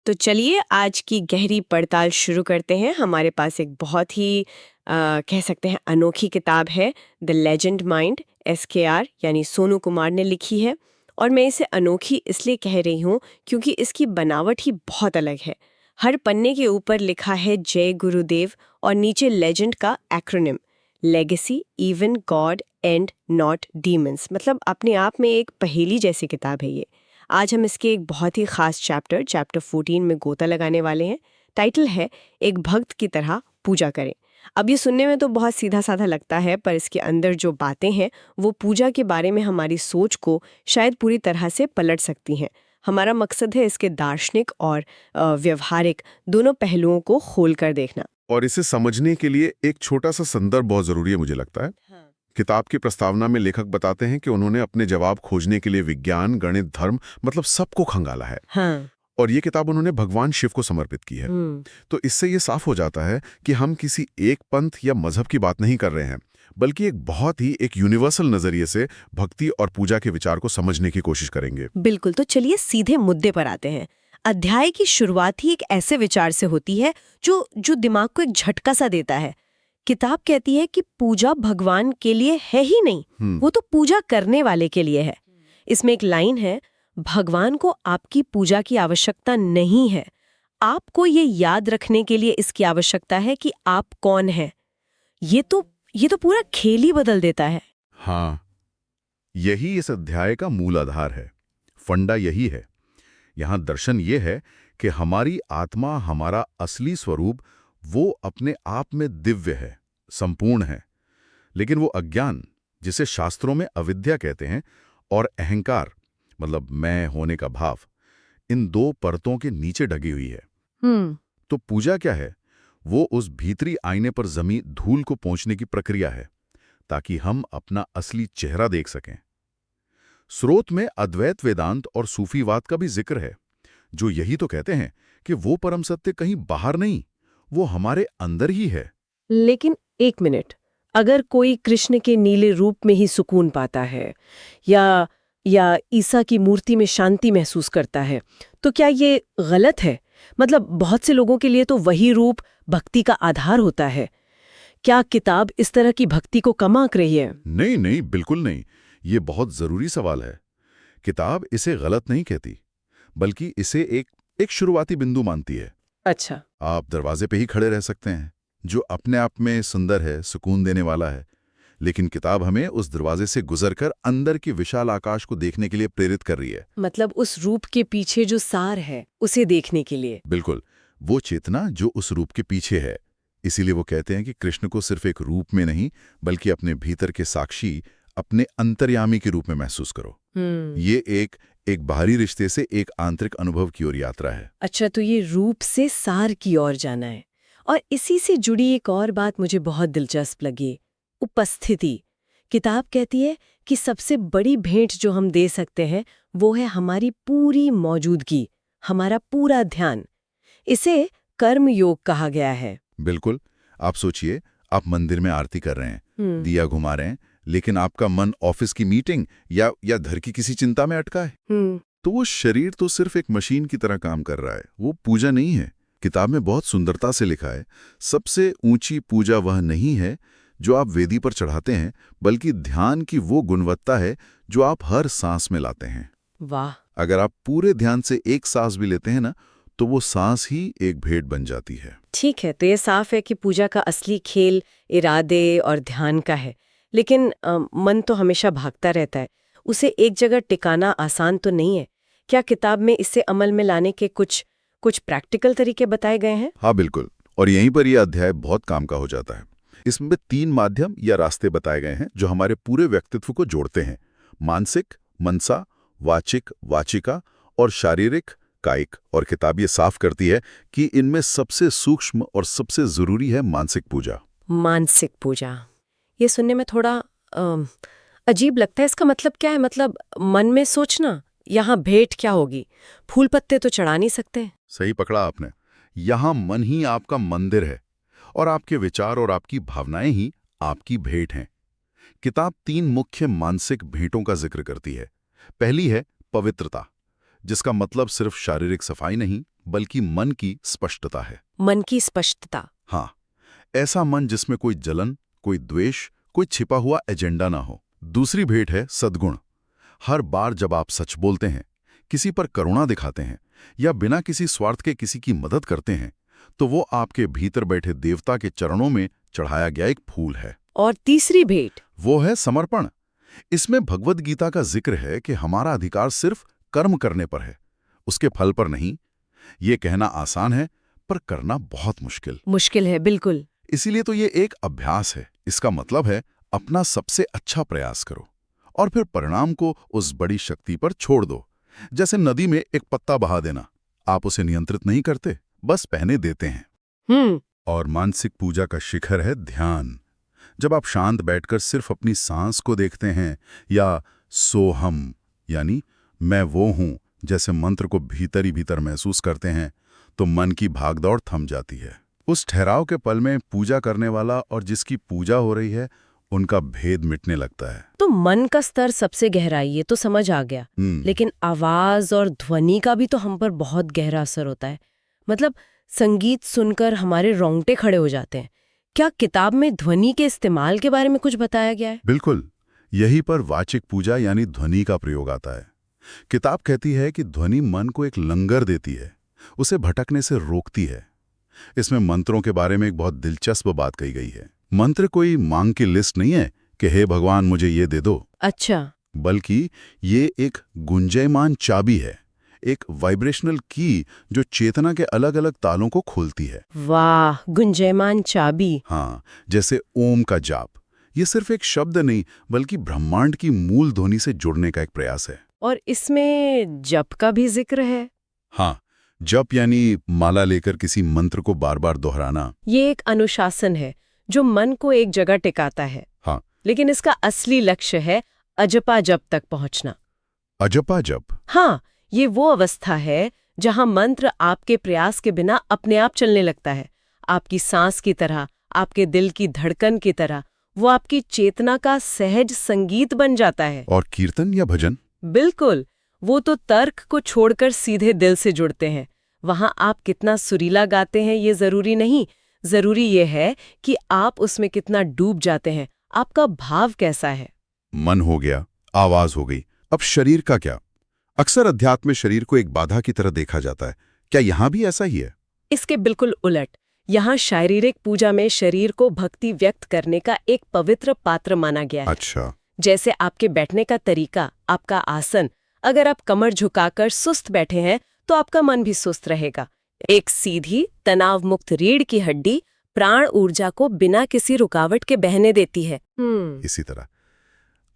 तो चलिए आज की गहरी पड़ताल शुरू करते हैं। हमारे पास एक बहुत ही कह सकते हैं अनोखी किताब है, द लेजेंड माइंड, SKR यानी सोनू कुमार ने लिखी है। और मैं इसे अनोखी इसलिए कह रही हूँ क्योंकि इसकी बनावट ही बहुत अलग है। हर पन्ने के ऊपर लिखा है जय गुरुदेव और नीचे लेजेंड का acronym, legacy even God and not demons. मतलब अपने आप में एक पहेली जैसी किताब है ये। आज हम इसके एक बहुत ही खास चैप्टर 14 में गोता लगाने वाले हैं। टाइटल है एक भक्त की तरह पूजा करें। अब ये सुनने में तो बहुत सीधा साधा लगता है, पर इसके अंदर जो बातें हैं वो पूजा के बारे में हमारी सोच को शायद पूरी तरह से पलट सकती हैं। हमारा मकसद है इसके दार्शनिक और व्यवहारिक दोनों पहलुओं को खोल कर देखना। और इसे समझने के लिए एक छोटा सा संदर्भ बहुत जरूरी है, मुझे लगता है। हाँ। किताब की प्रस्तावना में लेखक बताते हैं कि उन्होंने अपने जवाब खोजने के लिए विज्ञान, गणित, धर्म, मतलब सबको खंगाला है। हाँ। और ये किताब उन्होंने भगवान शिव को समर्पित की है। तो इससे ये साफ हो जाता है कि हम किसी एक पंथ या मजहब की बात नहीं कर रहे हैं, बल्कि एक बहुत ही एक यूनिवर्सल नजरिए से भक्ति और पूजा के विचार को समझने की कोशिश करेंगे। बिल्कुल, तो चलिए सीधे मुद्दे पर आते हैं। अध्याय की शुरुआत ही एक ऐसे विचार से होती है जो दिमाग को एक झटका सा देता है। किताब कहती है कि पूजा भगवान के लिए है ही नहीं, वो तो पूजा करने वाले के लिए है। इसमें एक लाइन है, भगवान को आपकी पूजा की आवश्यकता नहीं है, आपको ये याद रखने के लिए इसकी आवश्यकता है कि आप कौन हैं। ये तो पूरा खेल ही बदल देता है। हाँ, यही इस अध्याय का मूल आधार है। फंडा यही है। यहाँ दर्शन ये है कि हमारी आत्मा, हमारा असली स्वरूप, वो अपने आप में दिव्य है, संपूर्ण है। लेकिन वो अज्ञान, जिसे शास्त्रों में अविद्या कहते हैं, और अहंकार, मतलब मैं होने का भाव, इन दो परतों के नीचे ढगी हुई है। तो पूजा क्या है? वो उस भीतरी आईने पर जमी धूल को पोंछने की प्रक्रिया है, ताकि हम अपना असली चेहरा देख सकें। स्रोत में अद्वैत वेदांत और सूफीवाद का भी जिक्र है, जो यही तो कहते हैं कि वो परम सत्य कहीं बाहर नहीं, वो हमारे अंदर ही है। लेकिन एक मिनट, अगर कोई कृष्ण के नीले रूप में ही सुकून पाता है या ईसा की मूर्ति में शांति महसूस करता है, तो क्या ये गलत है? मतलब बहुत से लोगों के लिए तो वही रूप भक्ति का आधार होता है। क्या किताब इस तरह की भक्ति को कम आंक रही है? नहीं नहीं, बिल्कुल नहीं। ये बहुत जरूरी सवाल है। किताब इसे गलत नहीं कहती, बल्कि इसे एक शुरुआती बिंदु मानती है। अच्छा। आप दरवाजे पे ही खड़े रह सकते हैं, जो अपने आप में सुंदर है, सुकून देने वाला है। लेकिन किताब हमें उस दरवाजे से गुजरकर अंदर की विशाल आकाश को देखने के लिए प्रेरित कर रही है। मतलब उस रूप के पीछे जो सार है, उसे देखने के लिए। बिल्कुल, वो चेतना जो उस रूप के पीछे है। इसीलिए वो कहते हैं कि कृष्ण को सिर्फ एक रूप में नहीं, बल्कि अपने भीतर के साक्षी, अपने अंतर्यामी के रूप में महसूस करो। ये एक बाहरी रिश्ते से एक आंतरिक अनुभव की ओर यात्रा है। अच्छा, तो ये रूप से सार की ओर जाना है। और इसी से जुड़ी एक और बात मुझे बहुत दिलचस्प लगी, उपस्थिति। किताब कहती है कि सबसे बड़ी भेंट जो हम दे सकते हैं वो है हमारी पूरी मौजूदगी, हमारा पूरा ध्यान। इसे कर्म योग कहा गया है। बिल्कुल। आप सोचिए, आप मंदिर में आरती कर रहे हैं, दिया घुमा रहे हैं, लेकिन आपका मन ऑफिस की मीटिंग या घर की किसी चिंता में अटका है। तो वो शरीर तो सिर्फ एक मशीन की तरह काम कर रहा है, वो पूजा नहीं है। किताब में बहुत सुंदरता से लिखा है, सबसे ऊंची पूजा वह नहीं है जो आप वेदी पर चढ़ाते हैं, बल्कि ध्यान की वो गुणवत्ता है जो आप हर सांस में लाते हैं। वाह। अगर आप पूरे ध्यान से एक सांस भी लेते हैं ना, तो वो सांस ही एक भेंट बन जाती है। ठीक है, तो ये साफ है कि पूजा का असली खेल इरादे और ध्यान का है। लेकिन मन तो हमेशा भागता रहता है, उसे एक जगह टिकाना आसान तो नहीं है। क्या किताब में इसे अमल में लाने के कुछ प्रैक्टिकल तरीके बताए गए हैं? हाँ बिल्कुल, और यहीं पर यह अध्याय बहुत काम का हो जाता है। इसमें 3 माध्यम या रास्ते बताए गए हैं जो हमारे पूरे व्यक्तित्व को जोड़ते हैं: मानसिक, मनसा, वाचिक, वाचिका, और शारीरिक, कायिक। और किताब ये साफ करती है कि इनमें सबसे सूक्ष्म और सबसे जरूरी है मानसिक पूजा। मानसिक पूजा, ये सुनने में थोड़ा अजीब लगता है। इसका मतलब क्या है? मतलब मन में सोचना, यहाँ भेंट क्या होगी? फूल पत्ते तो चढ़ा नहीं सकते। सही पकड़ा आपने। यहाँ मन ही आपका मंदिर है, और आपके विचार और आपकी भावनाएं ही आपकी भेंट हैं। किताब 3 मुख्य मानसिक भेंटों का जिक्र करती है। पहली है पवित्रता, जिसका मतलब सिर्फ शारीरिक सफाई नहीं बल्कि मन की स्पष्टता है। मन की स्पष्टता। हाँ, ऐसा मन जिसमें कोई जलन, कोई द्वेष, कोई छिपा हुआ एजेंडा ना हो। दूसरी भेंट है सद्गुण। हर बार जब आप सच बोलते हैं, किसी पर करुणा दिखाते हैं या बिना किसी स्वार्थ के किसी की मदद करते हैं, तो वो आपके भीतर बैठे देवता के चरणों में चढ़ाया गया एक फूल है। और तीसरी भेंट वो है समर्पण। इसमें भगवद गीता का जिक्र है कि हमारा अधिकार सिर्फ कर्म करने पर है, उसके फल पर नहीं। ये कहना आसान है, पर करना बहुत मुश्किल है, बिल्कुल। इसीलिए तो ये एक अभ्यास है। इसका मतलब है अपना सबसे अच्छा प्रयास करो और फिर परिणाम को उस बड़ी शक्ति पर छोड़ दो। जैसे नदी में एक पत्ता बहा देना, आप उसे नियंत्रित नहीं करते, बस बहने देते हैं। और मानसिक पूजा का शिखर है ध्यान। जब आप शांत बैठकर सिर्फ अपनी सांस को देखते हैं या सोहम यानी मैं वो हूं जैसे मंत्र को भीतर ही भीतर महसूस करते हैं, तो मन की भागदौड़ थम जाती है। उस ठहराव के पल में पूजा करने वाला और जिसकी पूजा हो रही है, उनका भेद मिटने लगता है। तो मन का स्तर सबसे गहरा, ये तो समझ आ गया। लेकिन आवाज और ध्वनि का भी तो हम पर बहुत गहरा असर होता है। मतलब संगीत सुनकर हमारे रोंगटे खड़े हो जाते हैं। क्या किताब में ध्वनि के इस्तेमाल के बारे में कुछ बताया गया है? बिल्कुल, यही पर वाचिक पूजा यानी ध्वनि का प्रयोग आता है। किताब कहती है कि ध्वनि मन को एक लंगर देती है, उसे भटकने से रोकती है। इसमें मंत्रों के बारे में एक बहुत दिलचस्प बात कही गई है। मंत्र कोई मांग की लिस्ट नहीं है कि हे भगवान मुझे ये दे दो। अच्छा। बल्कि ये एक गुंजयमान चाबी है, एक वाइब्रेशनल की जो चेतना के अलग अलग तालों को खोलती है। वाह, गुंजयमान चाबी। हाँ, जैसे ओम का जाप। ये सिर्फ एक शब्द नहीं बल्कि ब्रह्मांड की मूल ध्वनि से जुड़ने का एक प्रयास है। और इसमें जप का भी जिक्र है। हाँ, जप यानी माला लेकर किसी मंत्र को बार बार दोहराना। ये एक अनुशासन है जो मन को एक जगह टिकाता है। हाँ, लेकिन इसका असली लक्ष्य है अजपा जप तक पहुंचना। अजपा जप? हाँ, ये वो अवस्था है जहां मंत्र आपके प्रयास के बिना अपने आप चलने लगता है। आपकी सांस की तरह, आपके दिल की धड़कन की तरह वो आपकी चेतना का सहज संगीत बन जाता है। और कीर्तन या भजन? बिल्कुल, वो तो तर्क को छोड़कर सीधे दिल से जुड़ते हैं। वहां आप कितना सुरीला गाते हैं ये जरूरी नहीं, जरूरी ये है कि आप उसमें कितना डूब जाते हैं, आपका भाव कैसा है। मन हो गया, आवाज हो गई, अब शरीर का क्या? अक्सर अध्यात्म में शरीर को एक बाधा की तरह देखा जाता है। क्या यहाँ भी ऐसा ही है? इसके बिल्कुल उलट। यहाँ शारीरिक पूजा में शरीर को भक्ति व्यक्त करने का एक पवित्र पात्र माना गया है। अच्छा। जैसे आपके बैठने का तरीका, आपका आसन, अगर आप कमर झुकाकर सुस्त बैठे हैं तो आपका मन भी सुस्त रहेगा। एक सीधी तनाव मुक्त रीढ़ की हड्डी प्राण ऊर्जा को बिना किसी रुकावट के बहने देती है। इसी तरह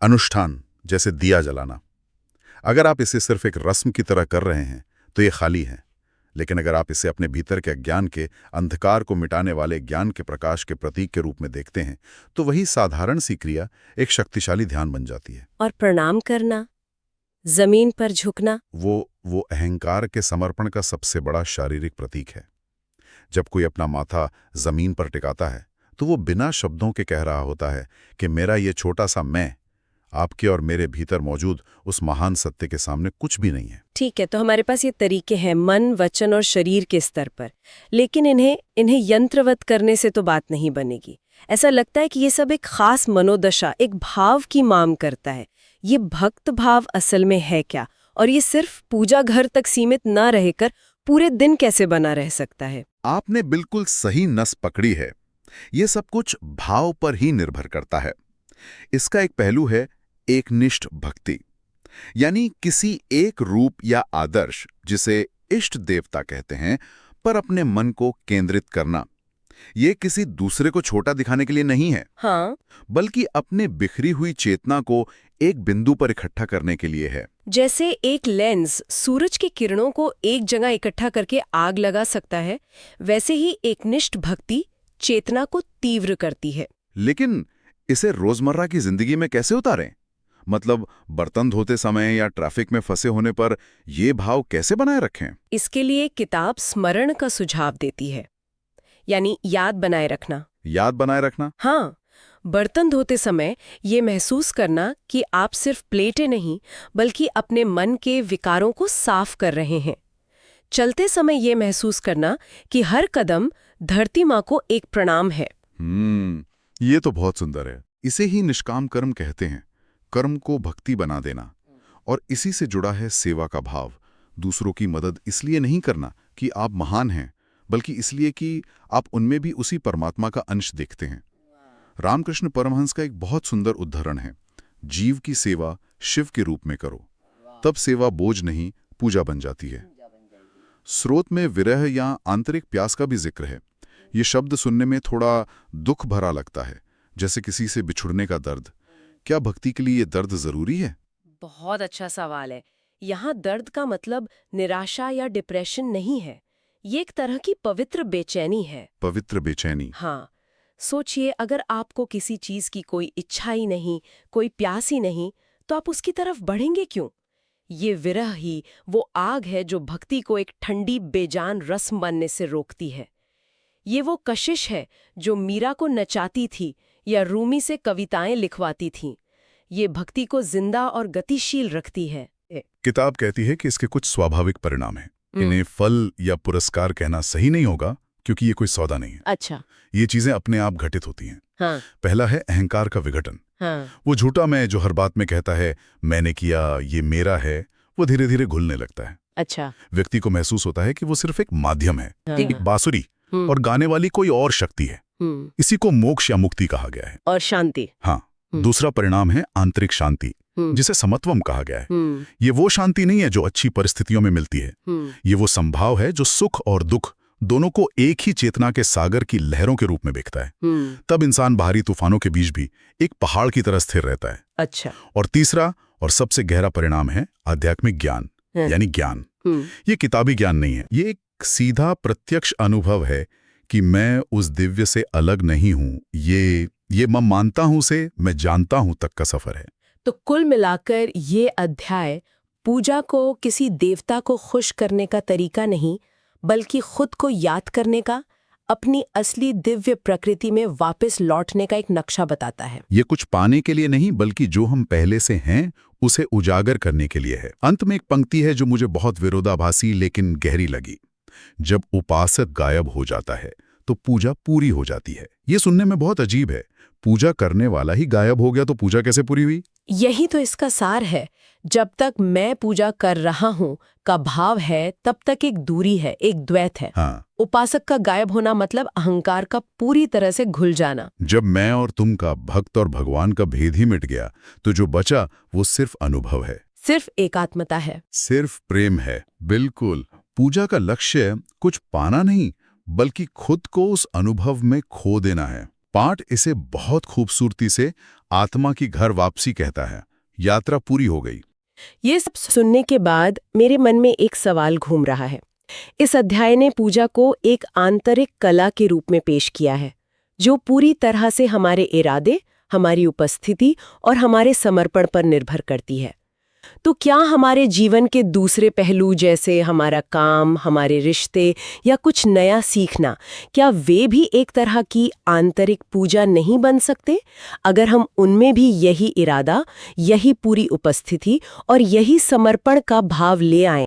अनुष्ठान जैसे दिया जलाना, अगर आप इसे सिर्फ एक रस्म की तरह कर रहे हैं तो ये खाली है। लेकिन अगर आप इसे अपने भीतर के अज्ञान के अंधकार को मिटाने वाले ज्ञान के प्रकाश के प्रतीक के रूप में देखते हैं, तो वही साधारण सी क्रिया एक शक्तिशाली ध्यान बन जाती है। और प्रणाम करना, जमीन पर झुकना, वो अहंकार के समर्पण का सबसे बड़ा शारीरिक प्रतीक है। जब कोई अपना माथा जमीन पर टिकाता है तो वो बिना शब्दों के कह रहा होता है कि मेरा ये छोटा सा मैं आपके और मेरे भीतर मौजूद उस महान सत्य के सामने कुछ भी नहीं है। ठीक है, तो हमारे पास ये तरीके हैं मन, वचन और शरीर के स्तर पर। लेकिन इन्हें यंत्रवत करने से तो बात नहीं बनेगी। ऐसा लगता है कि ये सब एक खास मनोदशा, एक भाव की मांग करता है। ये भक्त भाव असल में है क्या? और ये सिर्फ पूजा घर तक सीमित न रहकर पूरे दिन कैसे बना रह सकता है? आपने बिल्कुल सही नस पकड़ी है। ये सब कुछ भाव पर ही निर्भर करता है। इसका एक पहलू है एकनिष्ठ भक्ति, यानी किसी एक रूप या आदर्श, जिसे इष्ट देवता कहते हैं, पर अपने मन को केंद्रित करना। ये किसी दूसरे को छोटा दिखाने के लिए नहीं है। हाँ, बल्कि अपने बिखरी हुई चेतना को एक बिंदु पर इकट्ठा करने के लिए है। जैसे एक लेंस सूरज की किरणों को एक जगह इकट्ठा करके आग लगा सकता है, वैसे ही एकनिष्ठ भक्ति चेतना को तीव्र करती है। लेकिन इसे रोजमर्रा की जिंदगी में कैसे उतारें? मतलब बर्तन धोते समय या ट्रैफिक में फंसे होने पर ये भाव कैसे बनाए रखें? इसके लिए किताब स्मरण का सुझाव देती है, यानी याद बनाए रखना। याद बनाए रखना? हाँ, बर्तन धोते समय ये महसूस करना कि आप सिर्फ प्लेटें नहीं बल्कि अपने मन के विकारों को साफ कर रहे हैं। चलते समय ये महसूस करना कि हर कदम धरती माँ को एक प्रणाम है। ये तो बहुत सुंदर है। इसे ही निष्काम कर्म कहते हैं, कर्म को भक्ति बना देना। और इसी से जुड़ा है सेवा का भाव। दूसरों की मदद इसलिए नहीं करना कि आप महान हैं, बल्कि इसलिए कि आप उनमें भी उसी परमात्मा का अंश देखते हैं। रामकृष्ण परमहंस का एक बहुत सुंदर उदाहरण है, जीव की सेवा शिव के रूप में करो, तब सेवा बोझ नहीं पूजा बन जाती है। स्रोत में विरह या आंतरिक प्यास का भी जिक्र है। ये शब्द सुनने में थोड़ा दुख भरा लगता है, जैसे किसी से बिछुड़ने का दर्द। क्या भक्ति के लिए ये दर्द जरूरी है? बहुत अच्छा सवाल है। यहाँ दर्द का मतलब निराशा या डिप्रेशन नहीं है, ये एक तरह की पवित्र बेचैनी है। पवित्र बेचैनी? हाँ, सोचिए अगर आपको किसी चीज की कोई इच्छा ही नहीं, कोई प्यास ही नहीं, तो आप उसकी तरफ बढ़ेंगे क्यों? ये विरह ही वो आग है जो भक्ति को एक ठंडी बेजान रस्म बनने से रोकती है। ये वो कशिश है जो मीरा को नचाती थी या रूमी से कविताएं लिखवाती थी। ये भक्ति को जिंदा और गतिशील रखती है। किताब कहती है कि इसके कुछ स्वाभाविक परिणाम हैं। इन्हें फल या पुरस्कार कहना सही नहीं होगा, क्योंकि ये कोई सौदा नहीं है। अच्छा। ये चीजें अपने आप घटित होती हैं। हाँ। पहला है अहंकार का विघटन। हाँ। वो झूठा मैं जो हर बात में कहता है मैंने किया, ये मेरा है, वो धीरे धीरे घुलने लगता है। अच्छा। व्यक्ति को महसूस होता है कि वो सिर्फ एक माध्यम है, हाँ। एक बांसुरी, और गाने वाली कोई और शक्ति है। इसी को मोक्ष या मुक्ति कहा गया है। और शांति। हाँ। दूसरा परिणाम है आंतरिक शांति, जिसे समत्वम कहा गया है। ये वो शांति नहीं है जो अच्छी परिस्थितियों में मिलती है। ये वो संभाव है जो सुख और दुख दोनों को एक ही चेतना के सागर की लहरों के रूप में देखता है। तब इंसान बाहरी तूफानों के बीच भी एक पहाड़ की तरह स्थिर रहता है। अच्छा। और तीसरा और सबसे गहरा परिणाम है आध्यात्मिक ज्ञान, यानी ज्ञान। ये किताबी ज्ञान नहीं है, ये एक सीधा प्रत्यक्ष अनुभव है कि मैं उस दिव्य से अलग नहीं हूं। ये मैं मानता हूं से मैं जानता हूं तक का सफर है। तो कुल मिलाकर ये अध्याय पूजा को किसी देवता को खुश करने का तरीका नहीं, बल्कि खुद को याद करने का, अपनी असली दिव्य प्रकृति में वापस लौटने का एक नक्शा बताता है। ये कुछ पाने के लिए नहीं, बल्कि जो हम पहले से हैं उसे उजागर करने के लिए है। अंत में एक पंक्ति है जो मुझे बहुत विरोधाभासी लेकिन गहरी लगी। जब उपासक गायब हो जाता है तो पूजा पूरी हो जाती है। ये सुनने में बहुत अजीब है। पूजा करने वाला ही गायब हो गया तो पूजा कैसे पूरी हुई? यही तो इसका सार है। जब तक मैं पूजा कर रहा हूँ का भाव है, तब तक एक दूरी है, एक द्वैत है। हाँ। उपासक का गायब होना मतलब अहंकार का पूरी तरह से घुल जाना। जब मैं और तुम का, भक्त और भगवान का भेद ही मिट गया, तो जो बचा वो सिर्फ अनुभव है, सिर्फ एकात्मता है, सिर्फ प्रेम है। बिल्कुल। पूजा का लक्ष्य कुछ पाना नहीं, बल्कि खुद को उस अनुभव में खो देना है। पाठ इसे बहुत खूबसूरती से आत्मा की घर वापसी कहता है। यात्रा पूरी हो गई। ये सब सुनने के बाद मेरे मन में एक सवाल घूम रहा है। इस अध्याय ने पूजा को एक आंतरिक कला के रूप में पेश किया है, जो पूरी तरह से हमारे इरादे, हमारी उपस्थिति और हमारे समर्पण पर निर्भर करती है। तो क्या हमारे जीवन के दूसरे पहलू जैसे हमारा काम, हमारे रिश्ते या कुछ नया सीखना, क्या वे भी एक तरह की आंतरिक पूजा नहीं बन सकते, अगर हम उनमें भी यही इरादा, यही पूरी उपस्थिति और यही समर्पण का भाव ले आएं?